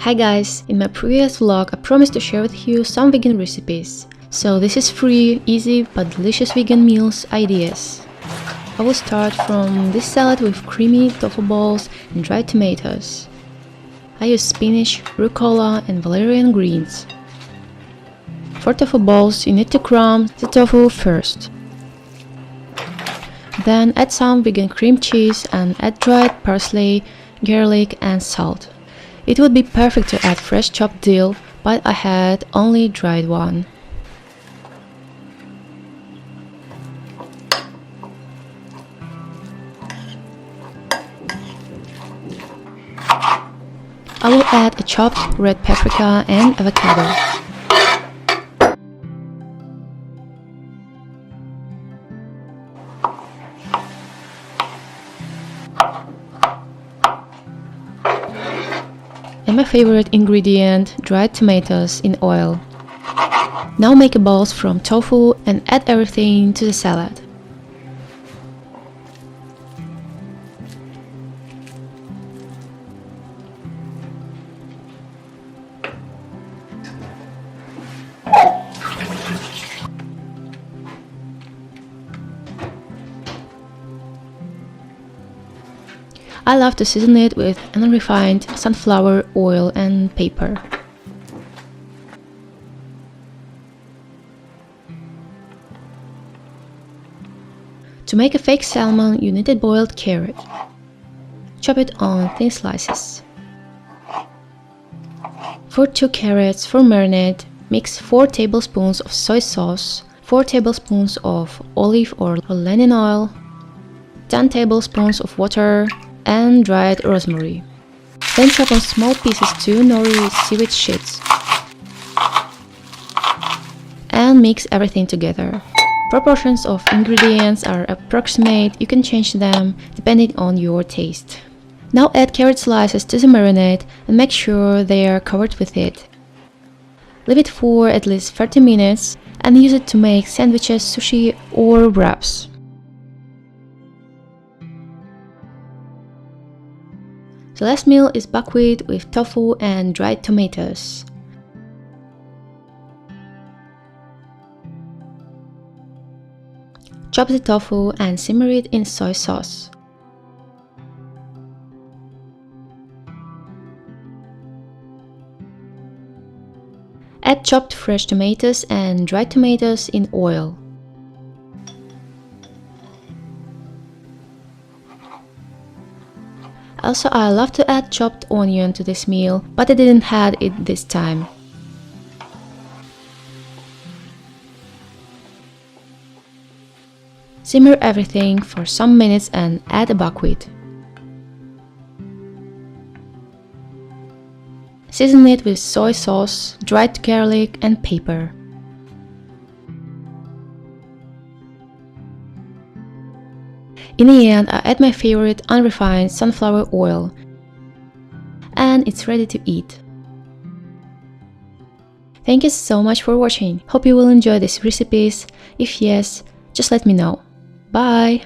Hi guys, in my previous vlog I promised to share with you some vegan recipes. So this is free, easy but delicious vegan meals ideas. I will start from this salad with creamy tofu balls and dried tomatoes. I use spinach, ruccola and valerian greens. For tofu balls you need to crumb the tofu first. Then add some vegan cream cheese and add dried parsley, garlic and salt. It would be perfect to add fresh chopped dill, but I had only dried one. I will add a chopped red paprika and avocado. And my favorite ingredient, dried tomatoes in oil. Now make balls from tofu and add everything to the salad. I love to season it with unrefined sunflower oil and pepper. To make a fake salmon, you need a boiled carrot. Chop it on thin slices. For 2 carrots, for marinade, mix 4 tablespoons of soy sauce, 4 tablespoons of olive or lemon oil, 10 tablespoons of water, and dried rosemary. Then chop on small pieces 2 nori seaweed sheets and mix everything together. Proportions of ingredients are approximate, you can change them depending on your taste. Now add carrot slices to the marinade and make sure they are covered with it. Leave it for at least 30 minutes and use it to make sandwiches, sushi or wraps. The last meal is buckwheat with tofu and dried tomatoes. Chop the tofu and simmer it in soy sauce. Add chopped fresh tomatoes and dried tomatoes in oil. Also, I love to add chopped onion to this meal, but I didn't add it this time. Simmer everything for some minutes and add the buckwheat. Season it with soy sauce, dried garlic and pepper. In the end, I add my favorite unrefined sunflower oil, and it's ready to eat. Thank you so much for watching. Hope you will enjoy these recipes. If yes, just let me know. Bye!